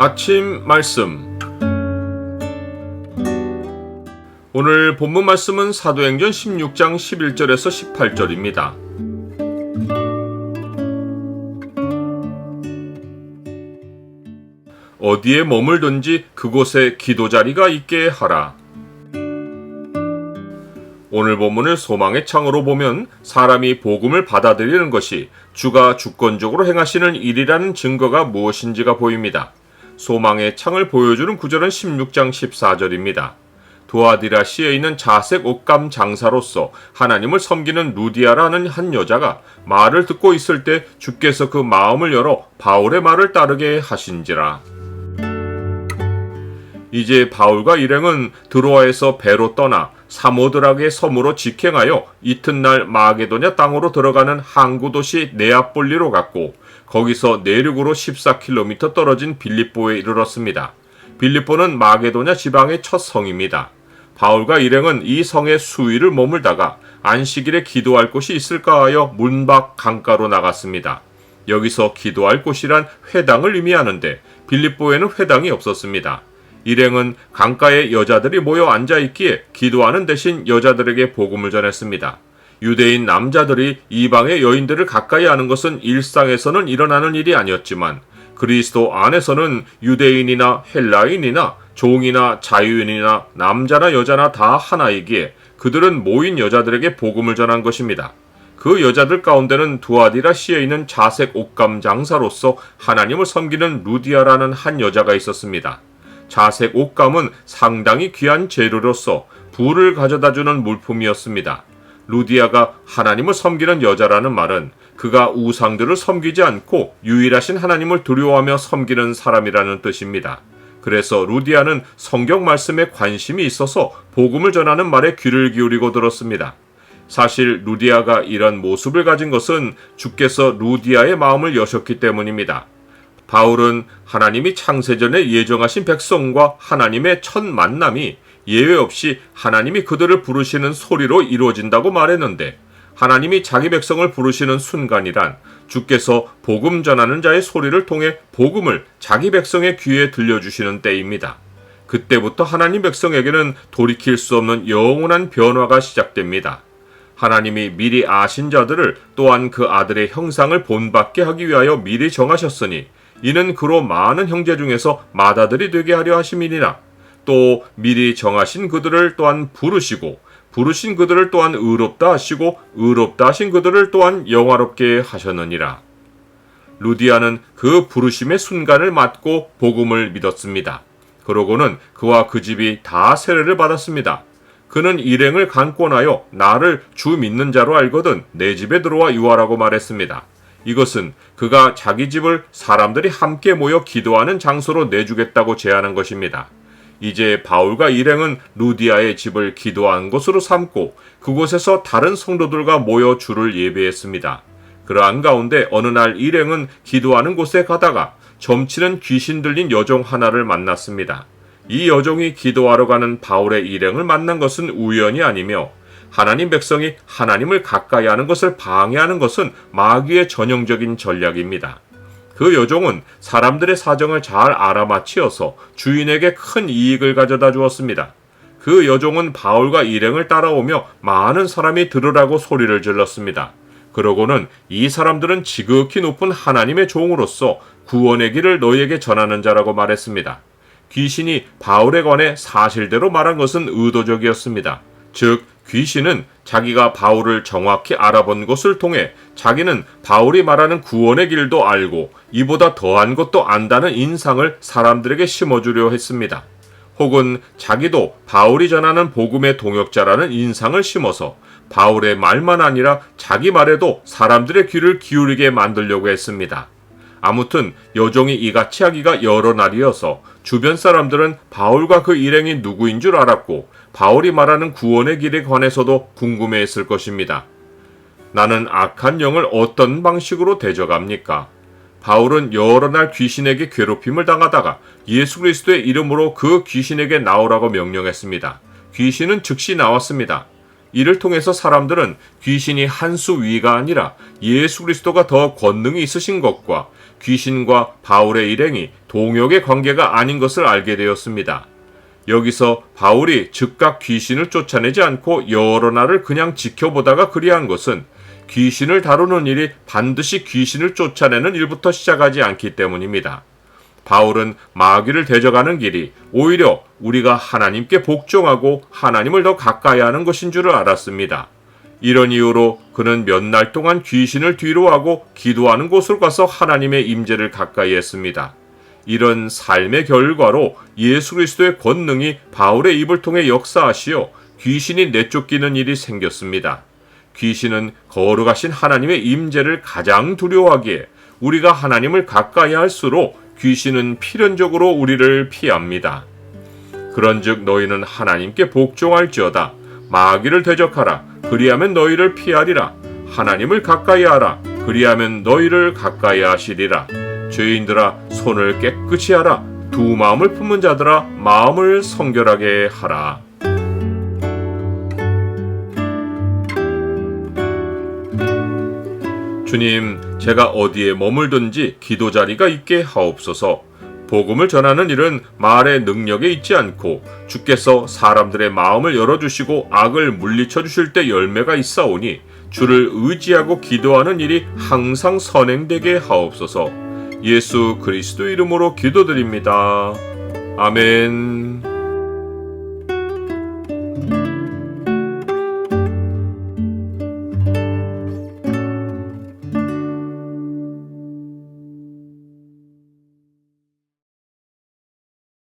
아침 말씀. 오늘 본문 말씀은 사도행전 16장 11절에서 18절입니다. 어디에 머물든지 그곳에 기도자리가 있게 하라. 오늘 본문을 소망의 창으로 보면 사람이 복음을 받아들이는 것이 주가 주권적으로 행하시는 일이라는 증거가 무엇인지가 보입니다. 소망의 창을 보여주는 구절은 16장 14절입니다. 두아디라시에 있는 자색 옷감 장사로서 하나님을 섬기는 루디아라는 한 여자가 말을 듣고 있을 때 주께서 그 마음을 열어 바울의 말을 따르게 하신지라. 이제 바울과 일행은 드로아에서 배로 떠나 사모드락의 섬으로 직행하여 이튿날 마게도냐 땅으로 들어가는 항구 도시 네아폴리로 갔고, 거기서 내륙으로 14km 떨어진 빌립보에 이르렀습니다. 빌립보는 마게도냐 지방의 첫 성입니다. 바울과 일행은 이 성에 수일을 머물다가 안식일에 기도할 곳이 있을까 하여 문 밖 강가로 나갔습니다. 여기서 기도할 곳이란 회당을 의미하는데 빌립보에는 회당이 없었습니다. 일행은 강가에 여자들이 모여 앉아있기에 기도하는 대신 여자들에게 복음을 전했습니다. 유대인 남자들이 이방의 여인들을 가까이 하는 것은 일상에서는 일어나는 일이 아니었지만 그리스도 안에서는 유대인이나 헬라인이나 종이나 자유인이나 남자나 여자나 다 하나이기에 그들은 모인 여자들에게 복음을 전한 것입니다. 그 여자들 가운데는 두아디라시에 있는 자색 옷감 장사로서 하나님을 섬기는 루디아라는 한 여자가 있었습니다. 자색 옷감은 상당히 귀한 재료로서 부를 가져다주는 물품이었습니다. 루디아가 하나님을 섬기는 여자라는 말은 그가 우상들을 섬기지 않고 유일하신 하나님을 두려워하며 섬기는 사람이라는 뜻입니다. 그래서 루디아는 성경 말씀에 관심이 있어서 복음을 전하는 말에 귀를 기울이고 들었습니다. 사실 루디아가 이런 모습을 가진 것은 주께서 루디아의 마음을 여셨기 때문입니다. 바울은 하나님이 창세전에 예정하신 백성과 하나님의 첫 만남이 예외 없이 하나님이 그들을 부르시는 소리로 이루어진다고 말했는데, 하나님이 자기 백성을 부르시는 순간이란 주께서 복음 전하는 자의 소리를 통해 복음을 자기 백성의 귀에 들려주시는 때입니다. 그때부터 하나님 백성에게는 돌이킬 수 없는 영원한 변화가 시작됩니다. 하나님이 미리 아신 자들을 또한 그 아들의 형상을 본받게 하기 위하여 미리 정하셨으니 이는 그로 많은 형제 중에서 맏아들이 되게 하려 하심이니라. 또 미리 정하신 그들을 또한 부르시고 부르신 그들을 또한 의롭다 하시고 의롭다 하신 그들을 또한 영화롭게 하셨느니라. 루디아는 그 부르심의 순간을 맞고 복음을 믿었습니다. 그러고는 그와 그 집이 다 세례를 받았습니다. 그는 일행을 강권하여 나를 주 믿는 자로 알거든 내 집에 들어와 유하라고 말했습니다. 이것은 그가 자기 집을 사람들이 함께 모여 기도하는 장소로 내주겠다고 제안한 것입니다. 이제 바울과 일행은 루디아의 집을 기도한 곳으로 삼고 그곳에서 다른 성도들과 모여 주를 예배했습니다. 그러한 가운데 어느 날 일행은 기도하는 곳에 가다가 점치는 귀신 들린 여종 하나를 만났습니다. 이 여종이 기도하러 가는 바울의 일행을 만난 것은 우연이 아니며 하나님 백성이 하나님을 가까이 하는 것을 방해하는 것은 마귀의 전형적인 전략입니다. 그 여종은 사람들의 사정을 잘 알아맞히어서 주인에게 큰 이익을 가져다 주었습니다. 그 여종은 바울과 일행을 따라오며 많은 사람이 들으라고 소리를 질렀습니다. 그러고는 이 사람들은 지극히 높은 하나님의 종으로서 구원의 길을 너희에게 전하는 자라고 말했습니다. 귀신이 바울에 관해 사실대로 말한 것은 의도적이었습니다. 즉 귀신은 자기가 바울을 정확히 알아본 것을 통해 자기는 바울이 말하는 구원의 길도 알고 이보다 더한 것도 안다는 인상을 사람들에게 심어주려 했습니다. 혹은 자기도 바울이 전하는 복음의 동역자라는 인상을 심어서 바울의 말만 아니라 자기 말에도 사람들의 귀를 기울이게 만들려고 했습니다. 아무튼 여종이 이같이 하기가 여러 날이어서 주변 사람들은 바울과 그 일행이 누구인 줄 알았고 바울이 말하는 구원의 길에 관해서도 궁금해했을 것입니다. 나는 악한 영을 어떤 방식으로 대적합니까? 바울은 여러 날 귀신에게 괴롭힘을 당하다가 예수 그리스도의 이름으로 그 귀신에게 나오라고 명령했습니다. 귀신은 즉시 나왔습니다. 이를 통해서 사람들은 귀신이 한 수 위가 아니라 예수 그리스도가 더 권능이 있으신 것과 귀신과 바울의 일행이 동역의 관계가 아닌 것을 알게 되었습니다. 여기서 바울이 즉각 귀신을 쫓아내지 않고 여러 날을 그냥 지켜보다가 그리한 것은 귀신을 다루는 일이 반드시 귀신을 쫓아내는 일부터 시작하지 않기 때문입니다. 바울은 마귀를 대적하는 길이 오히려 우리가 하나님께 복종하고 하나님을 더 가까이 하는 것인 줄을 알았습니다. 이런 이유로 그는 몇 날 동안 귀신을 뒤로하고 기도하는 곳으로 가서 하나님의 임재를 가까이 했습니다. 이런 삶의 결과로 예수 그리스도의 권능이 바울의 입을 통해 역사하시어 귀신이 내쫓기는 일이 생겼습니다. 귀신은 거룩하신 하나님의 임재를 가장 두려워하기에 우리가 하나님을 가까이 할수록 귀신은 필연적으로 우리를 피합니다. 그런즉 너희는 하나님께 복종할지어다. 마귀를 대적하라. 그리하면 너희를 피하리라. 하나님을 가까이 하라. 그리하면 너희를 가까이 하시리라. 죄인들아 손을 깨끗이 하라. 두 마음을 품은 자들아 마음을 성결하게 하라. 주님, 제가 어디에 머물든지 기도 자리가 있게 하옵소서. 복음을 전하는 일은 말의 능력에 있지 않고 주께서 사람들의 마음을 열어주시고 악을 물리쳐 주실 때 열매가 있사오니 주를 의지하고 기도하는 일이 항상 선행되게 하옵소서. 예수 그리스도 이름으로 기도드립니다. 아멘.